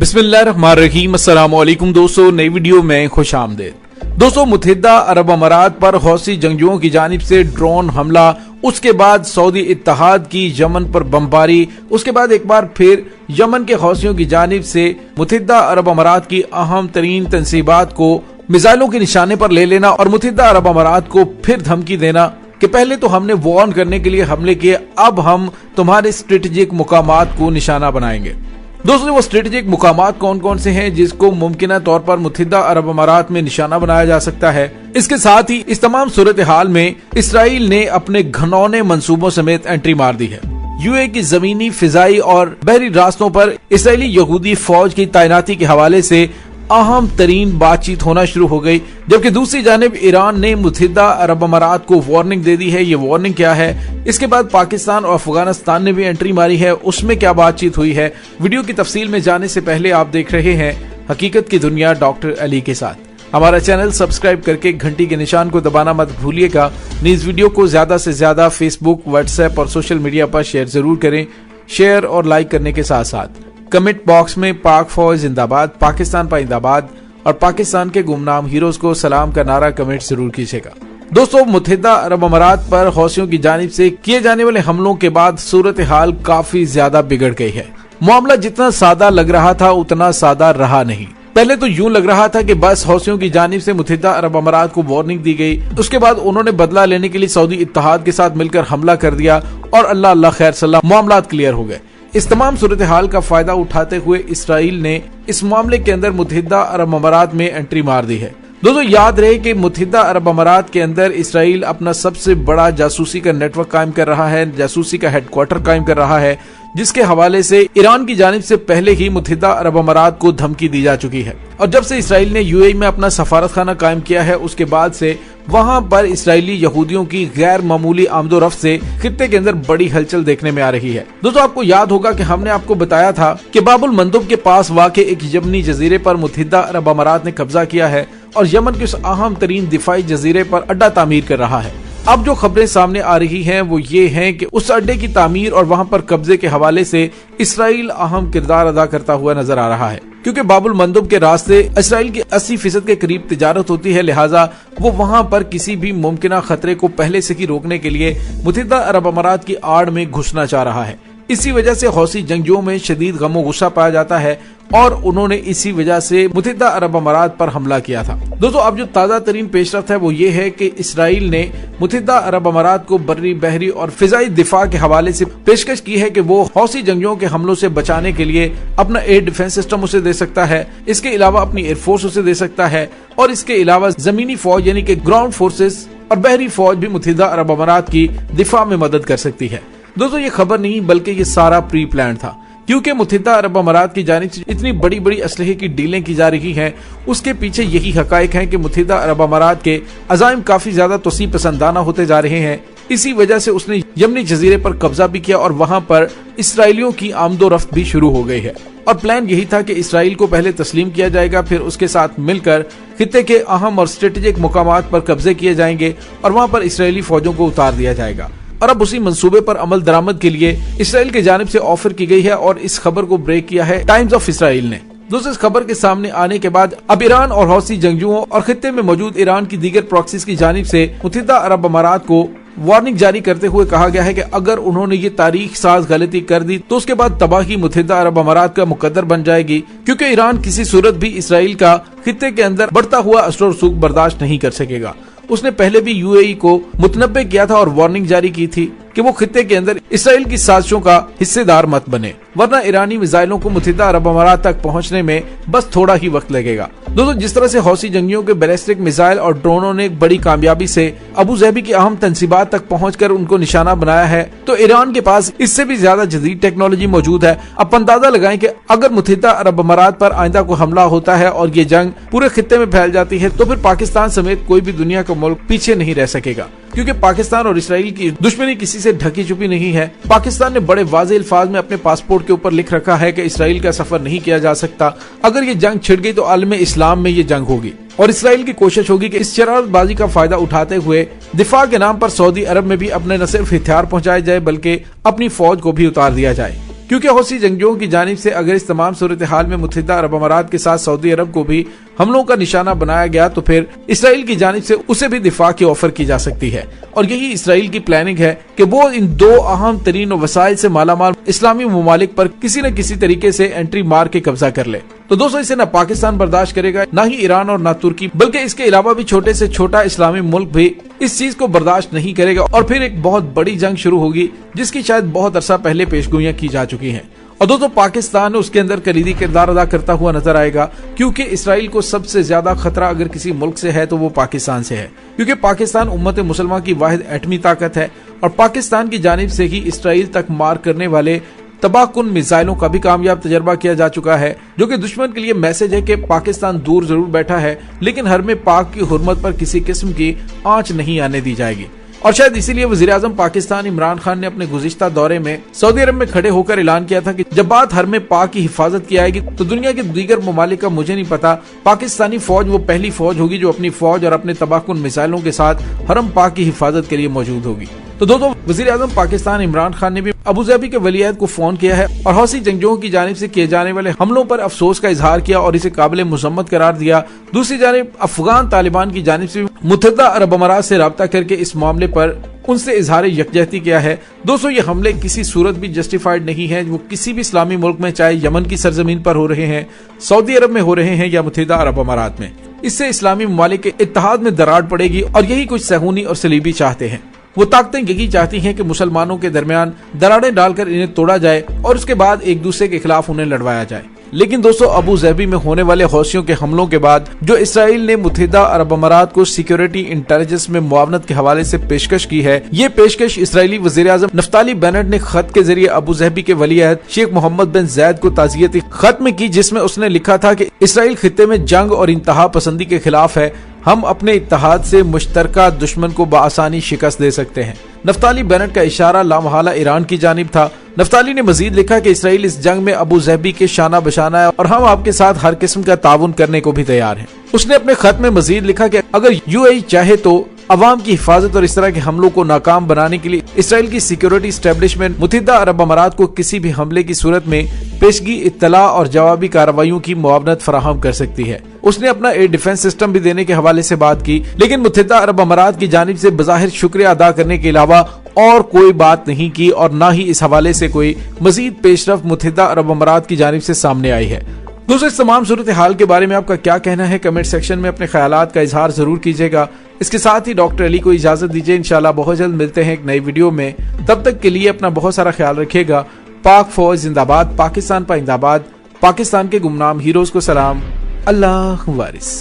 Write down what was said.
बिस्मिल्लाहिर्रहमानिर्रहीम। अस्सलाम वालेकुम दोस्तों, नई वीडियो में खुश आमदेद। दोस्तों, मुत्तहिदा अरब अमारात पर हौसी जंगजुओं की जानिब से ड्रोन हमला, उसके बाद सऊदी इत्तेहाद की यमन पर बमबारी, उसके बाद एक बार फिर यमन के हौसियों की जानिब से मुत्तहिदा अरब अमारात की अहम तरीन तंसीबात को मिसाइलों के निशाने पर ले लेना और मुत्तहिदा अरब अमारात को फिर धमकी देना कि पहले तो हमने वार्न करने के लिए हमले किए, अब हम तुम्हारे स्ट्रेटेजिक मुकामात को निशाना बनाएंगे। दोस्तों, वो स्ट्रेटेजिक मुकामात कौन कौन से हैं जिसको मुमकिन तौर पर मुत्तहिदा अरब अमारात में निशाना बनाया जा सकता है। इसके साथ ही इस तमाम सूरत हाल में इसराइल ने अपने घनौने मंसूबों समेत एंट्री मार दी है। यूए की जमीनी, फिजाई और बहरी रास्तों पर इसराइली यहूदी फौज की तैनाती के हवाले से अहम तरीन बातचीत होना शुरू हो गई, जबकि दूसरी जानिब ईरान ने मुत्तहिदा अरब अमारात को वार्निंग दे दी है। ये वार्निंग क्या है? इसके बाद पाकिस्तान और अफगानिस्तान ने भी एंट्री मारी है, उसमें क्या बातचीत हुई है। वीडियो की तफसील में जाने से पहले आप देख रहे हैं हकीकत की दुनिया डॉक्टर अली के साथ। हमारा चैनल सब्सक्राइब करके घंटी के निशान को दबाना मत भूलिएगा। इस वीडियो को ज्यादा से ज्यादा फेसबुक, व्हाट्सएप और सोशल मीडिया पर शेयर जरूर करें। शेयर और लाइक करने के साथ साथ कमेंट बॉक्स में पाक फौज जिंदाबाद, पाकिस्तान पाइंदाबाद और पाकिस्तान के गुमनाम हीरोज को सलाम का नारा कमेंट जरूर कीजिएगा। दोस्तों, मुत्तहिदा अरब अमारात पर हौसियों की जानिब से किए जाने वाले हमलों के बाद सूरत हाल काफी ज्यादा बिगड़ गई है। मामला जितना सादा लग रहा था उतना सादा रहा नहीं। पहले तो यूं लग रहा था कि बस हौसियों की जानिब से मुत्तहिदा अरब अमारात को वार्निंग दी गई, उसके बाद उन्होंने बदला लेने के लिए सऊदी इत्तेहाद के साथ मिलकर हमला कर दिया और अल्लाह अल्लाह खैर सल्लाह मामला क्लियर हो गए। इस तमाम सूरत हाल का फायदा उठाते हुए इसराइल ने इस मामले के अंदर मुत्तहिदा अरब अमारात में एंट्री मार दी है। दोस्तों, याद रहे कि मुत्तहिदा अरब अमारात के अंदर इसराइल अपना सबसे बड़ा जासूसी का नेटवर्क कायम कर रहा है, जासूसी का हेडक्वार्टर कायम कर रहा है, जिसके हवाले से ईरान की जानिब से पहले ही मुत्तहिदा अरब अमारात को धमकी दी जा चुकी है। और जब से इसराइल ने यूएई में अपना सफारत खाना कायम किया है, उसके बाद से वहां पर इसराइली यहूदियों की गैर मामूली आमदोरफ्त से खित्ते के अंदर बड़ी हलचल देखने में आ रही है। दोस्तों, आपको याद होगा कि हमने आपको बताया था कि बाबुल मंदुब के पास वाक़े एक यमनी जजीरे पर मुत्तहिदा अरब अमारात ने कब्जा किया है और यमन के उस अहम तरीन दिफाई जजीरे पर अड्डा तामीर कर रहा है। अब जो खबरें सामने आ रही हैं वो ये हैं कि उस अड्डे की तामीर और वहां पर कब्जे के हवाले से इसराइल अहम किरदार अदा करता हुआ नजर आ रहा है, क्योंकि बाबुल मंदुब के रास्ते इसराइल की 80% के करीब तिजारत होती है। लिहाजा वो वहां पर किसी भी मुमकिन खतरे को पहले से ही रोकने के लिए मुत्तहिदा अरब अमारात की आड़ में घुसना चाह रहा है। इसी वजह से हौसी जंगजुओं में शदीद गमो गुस्सा पाया जाता है और उन्होंने इसी वजह से मुत्तहिदा अरब अमारात पर हमला किया था। दोस्तों, अब जो ताज़ा तरीन पेशरफ्त है वो ये है कि इसराइल ने मुत्तहिदा अरब अमारात को बर्री, बहरी और फिजाई दिफा के हवाले से पेशकश की है कि वो हौसी जंगजुओं के हमलों से बचाने के लिए अपना एयर डिफेंस सिस्टम उसे दे सकता है, इसके अलावा अपनी एयरफोर्स उसे दे सकता है और इसके अलावा जमीनी फौज यानी कि ग्राउंड फोर्सेस और बहरी फौज भी मुत्तहिदा अरब अमारात की दिफा में मदद कर सकती है। दोस्तों, ये खबर नहीं बल्कि ये सारा प्री प्लान था, क्योंकि मुत्तहिदा अरब अमारात की जानिब से इतनी बड़ी बड़ी असलहे की डीलें की जा रही हैं, उसके पीछे यही हकायक हैं कि मुत्तहिदा अरब अमारात के अज़ाइम काफी ज्यादा तोसी पसंदाना होते जा रहे हैं। इसी वजह से उसने यमनी जजीरे पर कब्जा भी किया और वहां पर इसराइलियों की आमदोरफ्त भी शुरू हो गई है। और प्लान यही था कि इसराइल को पहले तस्लीम किया जाएगा, फिर उसके साथ मिलकर खित्ते के अहम और स्ट्रेटेजिक मुकामात पर कब्जे किए जाएंगे और वहां पर इसराइली फौजों को उतार दिया जाएगा। और अब उसी मंसूबे पर अमल दरामद के लिए इसराइल की जानिब से ऑफर की गई है और इस खबर को ब्रेक किया है टाइम्स ऑफ इसराइल ने। दोस्तों, इस खबर के सामने आने के बाद अब ईरान और हौसी जंगजुओं और खित्ते में मौजूद ईरान की दीगर प्रॉक्सीज की जानिब से मुत्तहिदा अरब अमारात को वार्निंग जारी करते हुए कहा गया है कि अगर उन्होंने ये तारीख साज गलती कर दी तो उसके बाद तबाही मुत्तहिदा अरब अमारात का मुकद्दर बन जाएगी, क्योंकि ईरान किसी सूरत भी इसराइल का खित्ते के अंदर बढ़ता हुआ असर और रसूख बर्दाश्त नहीं कर सकेगा। उसने पहले भी यूएई को मुतनब्बे किया था और वार्निंग जारी की थी कि वो खित्ते के अंदर इसराइल की साजिशों का हिस्सेदार मत बने, वरना ईरानी मिसाइलों को मुत्तहिदा अरब अमारात तक पहुंचने में बस थोड़ा ही वक्त लगेगा। दोस्तों, जिस तरह से हौसी जंगियों के बैलिस्टिक मिसाइल और ड्रोनों ने बड़ी कामयाबी से अबू ज़हबी की अहम तंसीबात तक पहुंचकर उनको निशाना बनाया है, तो ईरान के पास इससे भी ज्यादा जदीद टेक्नोलॉजी मौजूद है। अब अंदाजा लगाएं कि अगर मुत्तहिदा अरब अमारात पर आइंदा को हमला होता है और ये जंग पूरे खित्ते में फैल जाती है तो फिर पाकिस्तान समेत कोई भी दुनिया का मुल्क पीछे नहीं रह सकेगा, क्योंकि पाकिस्तान और इसराइल की दुश्मनी किसी से ढकी छुपी नहीं है। पाकिस्तान ने बड़े वाज़ेह अल्फाज में अपने पासपोर्ट के ऊपर लिख रखा है कि इसराइल का सफर नहीं किया जा सकता। अगर ये जंग छिड़ गई तो आलम इस्लाम में ये जंग होगी और इसराइल की कोशिश होगी कि इस शरारतबाजी का फायदा उठाते हुए दिफा के नाम पर सऊदी अरब में भी अपने न सिर्फ हथियार पहुंचाए जाए बल्कि अपनी फौज को भी उतार दिया जाए। क्योंकि हौसी जंगजुओं की जानिब से अगर इस तमाम सूरत हाल में मुत्तहिदा अरब अमारात के साथ सऊदी अरब को भी हमलों का निशाना बनाया गया तो फिर इसराइल की जानिब से उसे भी दिफा की ऑफर की जा सकती है। और यही इसराइल की प्लानिंग है कि वो इन दो अहम तरीन वसाइल से मालामाल इस्लामी ममालिक पर किसी न किसी तरीके से एंट्री मार के कब्जा कर ले। तो दोस्तों इसे न पाकिस्तान बर्दाश्त करेगा, न ही ईरान और न तुर्की, बल्कि इसके अलावा भी छोटे से छोटा इस्लामी मुल्क भी इस चीज को बर्दाश्त नहीं करेगा और फिर एक बहुत बड़ी जंग शुरू होगी जिसकी शायद बहुत अरसा पहले पेशगोइयां की जा चुकी हैं। और दोस्तों पाकिस्तान उसके अंदर कलीदी किरदार अदा करता हुआ नजर आएगा, क्योंकि इसराइल को सबसे ज्यादा खतरा अगर किसी मुल्क से है तो वो पाकिस्तान से है, क्योंकि पाकिस्तान उम्मत मुसलमान की वाहिद एटमी ताकत है और पाकिस्तान की जानिब से ही इसराइल तक मार करने वाले तबाहकुन मिसाइलों का भी कामयाब तजर्बा किया जा चुका है, जो कि दुश्मन के लिए मैसेज है कि पाकिस्तान दूर जरूर बैठा है लेकिन हर में पाक की हुर्मत पर किसी किस्म की आंच नहीं आने दी जाएगी। और शायद इसीलिए वज़ीर-ए-आज़म पाकिस्तान इमरान खान ने अपने गुज़िश्ता दौरे में सऊदी अरब में खड़े होकर ऐलान किया था कि जब बात हर में पाक की हिफाजत की आएगी तो दुनिया के दीगर ममालिक का मुझे नहीं पता, पाकिस्तानी फौज वो पहली फौज होगी जो अपनी फौज और अपने तबाहकुन मिसाइलों के साथ हरम पाक की हिफाजत के लिए मौजूद होगी। तो दोस्तों वज़ीर-ए-आज़म पाकिस्तान इमरान खान ने भी अबू ज़बी के वलीअहद को फोन किया है और हौसी जंगजुओं की जानिब से किए जाने वाले हमलों पर अफसोस का इजहार किया और इसे काबिल मुज़म्मत करार दिया। दूसरी जानिब अफगान तालिबान की जानिब से मुत्तहिदा अरब अमारात से राब्ता करके इस मामले पर उनसे इजहार यकजहती किया है। दोस्तों ये हमले किसी सूरत भी जस्टिफाइड नहीं है, वो किसी भी इस्लामी मुल्क में, चाहे यमन की सरजमीन पर हो रहे हैं, सऊदी अरब में हो रहे हैं या मुत्तहिदा अरब अमारात में। इससे इस्लामी ममालिक के इत्तेहाद में दरार पड़ेगी और यही कुछ सहूनी और सलीबी चाहते हैं। वो ताकतें यही चाहती हैं कि मुसलमानों के दरमियान दरारें डालकर इन्हें तोड़ा जाए और उसके बाद एक दूसरे के खिलाफ उन्हें लड़वाया जाए। लेकिन दोस्तों अबू ज़बी में होने वाले हौसियों के हमलों के बाद जो इसराइल ने मुत्तहिदा अरब अमारात को सिक्योरिटी इंटेलिजेंस में मुआवनत के हवाले से पेशकश की है, ये पेशकश इसराइली वज़ीर-ए-आज़म नफ्ताली बेनेट ने खत के जरिए अबू ज़बी के वलीअहद शेख मोहम्मद बिन ज़ैद को ताज़ियती खत में की, जिसमें उसने लिखा था कि इसराइल खित्ते में जंग और इंतहा पसंदी के खिलाफ है, हम अपने इत्तेहाद से मुश्तरका दुश्मन को बआसानी शिकस्त दे सकते हैं। नफ्ताली बेनेट का इशारा लामहला ईरान की जानिब था। नफ्ताली ने मजीद लिखा कि इसराइल इस जंग में अबू ज़बी के शाना बशाना है और हम आपके साथ हर किस्म का ताउन करने को भी तैयार हैं। उसने अपने खत में मजीद लिखा कि अगर यूएई चाहे तो अवाम की हिफाजत और इस तरह के हमलों को नाकाम बनाने के लिए इसराइल की सिक्योरिटी एस्टेब्लिशमेंट मुत्तहिदा अरब अमारात को किसी भी हमले की सूरत में पेशगी इत्तला और जवाबी कार्रवाइयों की मुआवनत फराहम कर सकती है। उसने अपना एयर डिफेंस सिस्टम भी देने के हवाले से बात की, लेकिन मुत्तहिदा अरब अमारात की जानिब से बज़ाहिर शुक्रिया अदा करने के अलावा और कोई बात नहीं की और न ही इस हवाले से कोई मजीद पेशरफ मुत्तहिदा अरब अमारात की जानिब से सामने आई है। दोस्तों इस तमाम सूरत हाल के बारे में आपका क्या कहना है, कमेंट सेक्शन में अपने ख्यालात का इजहार जरूर कीजिएगा। इसके साथ ही डॉक्टर अली को इजाजत दीजिए, इंशाल्लाह बहुत जल्द मिलते हैं एक नई वीडियो में। तब तक के लिए अपना बहुत सारा ख्याल रखिएगा। पाक फौज जिंदाबाद, पाकिस्तान पाइंदाबाद, पाकिस्तान के गुमनाम हीरोज को सलाम, अल्लाह वारिस।